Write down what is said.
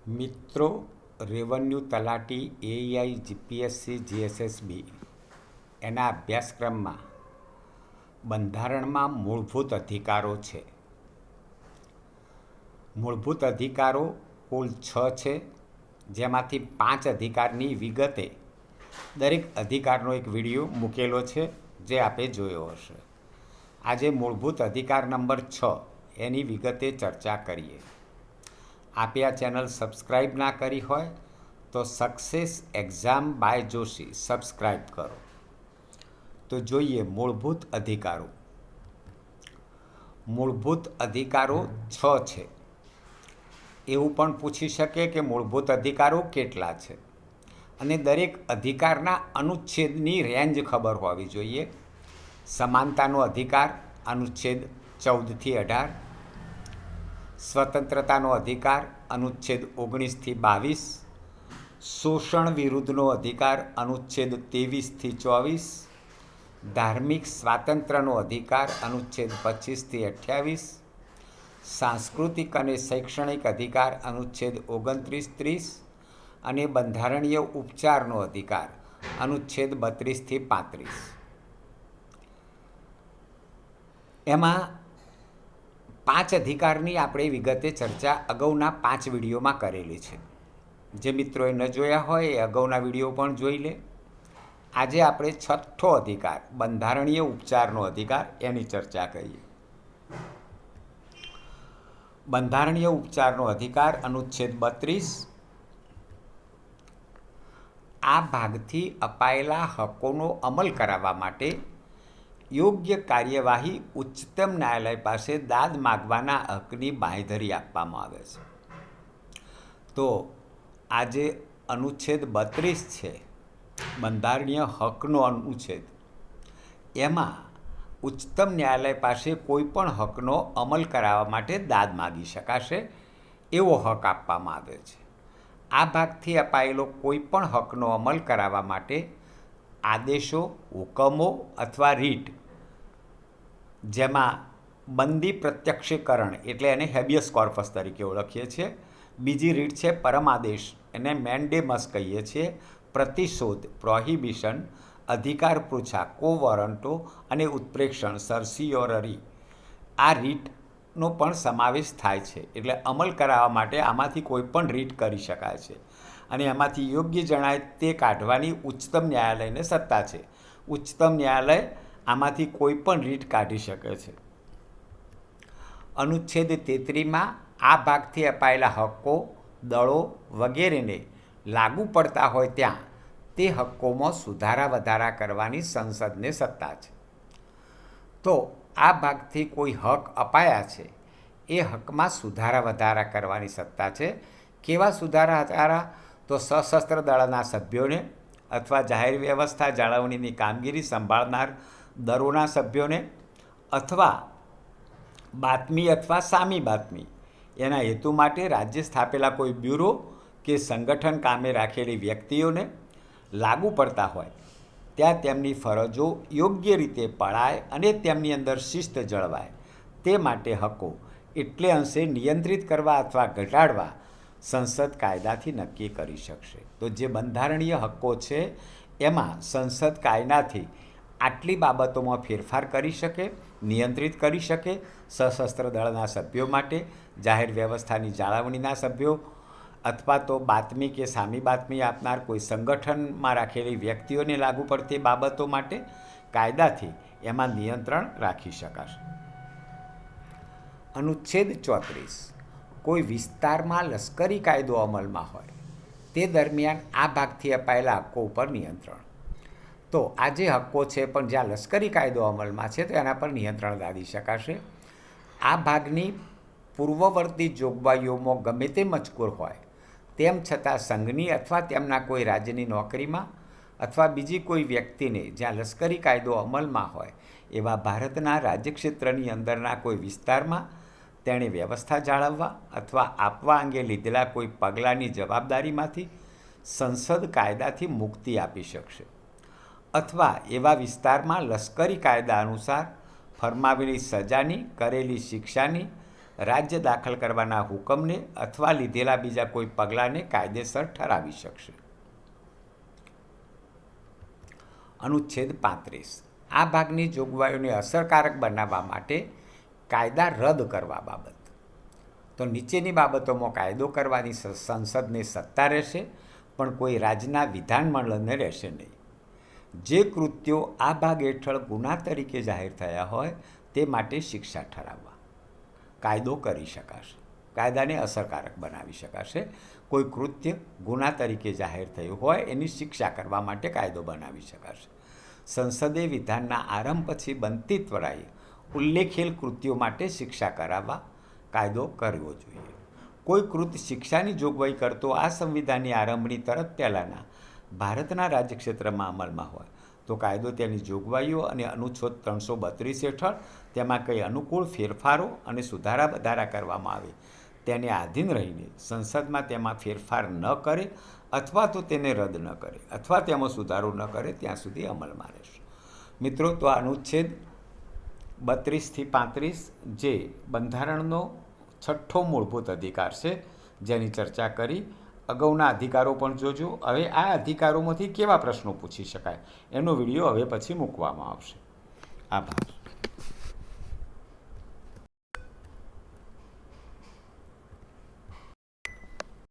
મિત્રો, રેવન્યુ તલાટી AI GPSC GSSB એના અભ્યાસક્રમમાં બંધારણમાં મૂળભૂત અધિકારો છે. મૂળભૂત અધિકારો કુલ 6 છે, જેમાંથી 5 અધિકારની વિગતે દરેક અધિકારનો એક વિડીયો મૂકેલો છે, જે આપે જોયો હશે. આજે મૂળભૂત અધિકાર નંબર 6 એની વિગતે ચર્ચા કરીએ. આપે આ ચેનલ સબસ્ક્રાઈબ ના કરી હોય તો success exam by Joshi subscribe કરો. તો જોઈએ મૂળભૂત અધિકારો. મૂળભૂત અધિકારો 6 છે. એવું પણ પૂછી શકે કે મૂળભૂત અધિકારો કેટલા છે, અને દરેક અધિકારના અનુચ્છેદની રેન્જ ખબર હોવી જોઈએ. સમાનતાનો અધિકાર અનુચ્છેદ 14 થી 18, સ્વતંત્રતાનો અધિકાર અનુચ્છેદ 19 થી 22, શોષણ વિરુદ્ધનો અધિકાર અનુચ્છેદ 23 થી 24, ધાર્મિક સ્વાતંત્ર્યનો અધિકાર અનુચ્છેદ 25 થી 28, સાંસ્કૃતિક અને શૈક્ષણિક અધિકાર અનુચ્છેદ 29-30 અને બંધારણીય ઉપચારનો અધિકાર અનુચ્છેદ 32 થી 35. એમાં 5 અધિકારની આપણે વિગતે ચર્ચા અગાઉના 5 વિડીયોમાં કરેલી છે. જે મિત્રોએ ન જોયા હોય એ અગાઉના વિડીયો પણ જોઈ લે. આજે આપણે 6થો અધિકાર, બંધારણીય ઉપચારનો અધિકાર, એની ચર્ચા કરીએ. બંધારણીય ઉપચારનો અધિકાર અનુચ્છેદ 32. આ ભાગથી અપાયેલા હકોનો અમલ કરાવવા માટે યોગ્ય કાર્યવાહી ઉચ્ચતમ ન્યાયાલય પાસે દાદ માગવાના હકની બાંયધરી આપવામાં આવે છે. તો આજે અનુચ્છેદ 32 છે, બંધારણીય હકનો અનુચ્છેદ, એમાં ઉચ્ચતમ ન્યાયાલય પાસે કોઈ પણ હકનો અમલ કરાવવા માટે દાદ માગી શકાશે એવો હક આપવામાં આવે છે. આ ભાગથી અપાયેલો કોઈ પણ હકનો અમલ કરાવવા માટે આદેશો, હુકમો અથવા રીટ, જેમાં બંદી પ્રત્યક્ષીકરણ એટલે એને હેબિયસ કોર્પસ તરીકે ઓળખીએ છીએ. બીજી રીટ છે પરમાદેશ, એને મેન્ડેમસ કહીએ છીએ. પ્રતિશોધ, પ્રોહિબિશન, અધિકાર પૃચ્છા, કોવોરંટો અને ઉત્પ્રેક્ષણ, સર્સિયોરરી, આ રીટનો પણ સમાવેશ થાય છે. એટલે અમલ કરાવવા માટે આમાંથી કોઈ પણ રીટ કરી શકાય છે, અને એમાંથી યોગ્ય જણાય તે કાઢવાની ઉચ્ચતમ ન્યાયાલયને સત્તા છે. ઉચ્ચતમ ન્યાયાલય આમાંથી કોઈ પણ રીટ કાઢી શકે છે. અનુચ્છેદ 33માં આ ભાગથી અપાયેલા હક્કો, દળો વગેરેને લાગુ પડતા હોય ત્યાં તે હક્કોમાં સુધારા વધારા કરવાની સંસદને સત્તા છે. તો આ ભાગથી કોઈ હક અપાયા છે એ હકમાં સુધારા વધારા કરવાની સત્તા છે. કેવા સુધારા વધારા? તો સશસ્ત્ર દળના સભ્યોને અથવા જાહેર વ્યવસ્થા જાળવણીની કામગીરી સંભાળનાર દળોના સભ્યોને, અથવા બાતમી અથવા સામી બાતમી એના હેતુ માટે રાજ્ય સ્થાપેલા કોઈ બ્યુરો કે સંગઠન કામે રાખેલી વ્યક્તિઓને લાગુ પડતા હોય ત્યાં તેમની ફરજો યોગ્ય રીતે પળાય અને તેમની અંદર શિસ્ત જળવાય તે માટે હક્કો એટલે અંશે નિયંત્રિત કરવા અથવા ઘટાડવા સંસદ કાયદાથી નક્કી કરી શકશે. તો જે બંધારણીય હક્કો છે એમાં સંસદ કાયદાથી આટલી બાબતોમાં ફેરફાર કરી શકે, નિયંત્રિત કરી શકે. સશસ્ત્ર દળના સભ્યો માટે, જાહેર વ્યવસ્થાની જાળવણીના સભ્યો, અથવા તો બાતમી કે સામી બાતમી આપનાર કોઈ સંગઠનમાં રાખેલી વ્યક્તિઓને લાગુ પડતી બાબતો માટે કાયદાથી એમાં નિયંત્રણ રાખી શકાશે. અનુચ્છેદ 34. કોઈ વિસ્તારમાં લશ્કરી કાયદો અમલમાં હોય તે દરમિયાન આ ભાગથી અપાયેલા હક્કો ઉપર નિયંત્રણ. તો આ જે હક્કો છે પણ જ્યાં લશ્કરી કાયદો અમલમાં છે તો એના પર નિયંત્રણ લાદી શકાશે. આ ભાગની પૂર્વવર્તી જોગવાઈઓમાં ગમે તે મજકૂર હોય તેમ છતાં સંઘની અથવા તેમના કોઈ રાજ્યની નોકરીમાં અથવા બીજી કોઈ વ્યક્તિને જ્યાં લશ્કરી કાયદો અમલમાં હોય એવા ભારતના રાજ્યક્ષેત્રની અંદરના કોઈ વિસ્તારમાં તેણે વ્યવસ્થા જાળવવા અથવા આપવા અંગે લીધેલા કોઈ પગલાંની જવાબદારીમાંથી સંસદ કાયદાથી મુક્તિ આપી શકશે, અથવા એવા વિસ્તારમાં લશ્કરી કાયદા અનુસાર ફરમાવેલી સજાની, કરેલી શિક્ષાની રાજ્ય દાખલ કરવાના હુકમને અથવા લીધેલા બીજા કોઈ પગલાંને કાયદેસર ઠરાવી શકશે. અનુચ્છેદ 35 આ ભાગની જોગવાઈઓને અસરકારક બનાવવા માટે કાયદા રદ કરવા બાબત. તો નીચેની બાબતોમાં કાયદો કરવાની સંસદને સત્તા રહેશે, પણ કોઈ રાજ્યના વિધાનમંડળને રહેશે નહીં. જે કૃત્યો આ ભાગ હેઠળ ગુના તરીકે જાહેર થયા હોય તે માટે શિક્ષા ઠરાવવા કાયદો કરી શકાશે. કાયદાને અસરકારક બનાવી શકાશે. કોઈ કૃત્ય ગુના તરીકે જાહેર થયું હોય એની શિક્ષા કરવા માટે કાયદો બનાવી શકાશે. સંસદે વિધાનના આરંભ પછી બનતી ત્વરાએ ઉલ્લેખેલ કૃત્યો માટે શિક્ષા કરાવવા કાયદો કરવો જોઈએ. કોઈ કૃત્ય શિક્ષાની જોગવાઈ કરતો આ સંવિધાનની આરંભની તરત પહેલાંના ભારતના રાજ્યક્ષેત્રમાં અમલમાં હોય તો કાયદો તેની જોગવાઈઓ અને અનુચ્છેદ 332 હેઠળ તેમાં કંઈ અનુકૂળ ફેરફારો અને સુધારા વધારા કરવામાં આવે તેને આધીન રહીને સંસદમાં તેમાં ફેરફાર ન કરે અથવા તો તેને રદ ન કરે અથવા તેમાં સુધારો ન કરે ત્યાં સુધી અમલમાં રહેશે. મિત્રો, તો આ અનુચ્છેદ 32 થી 35 જે બંધારણનો 6થો મૂળભૂત અધિકાર છે જેની ચર્ચા કરી. અગાઉના અધિકારો પણ જોજો. હવે આ અધિકારોમાંથી કેવા પ્રશ્નો પૂછી શકાય એનો વિડીયો હવે પછી મૂકવામાં આવશે. આભાર.